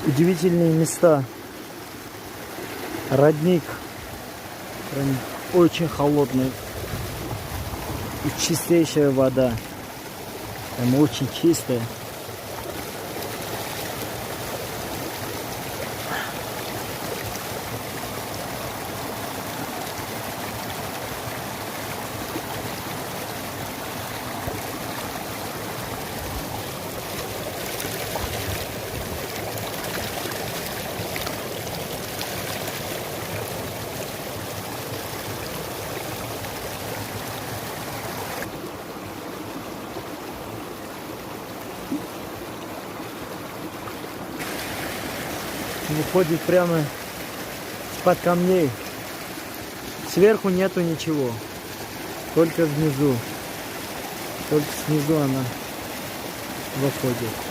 Удивительные места. Родник. Прям очень холодный. И чистейшая вода. Прям очень чистая. Выходит прямо из-под камней. Сверху нету ничего. Только внизу. Только снизу она выходит.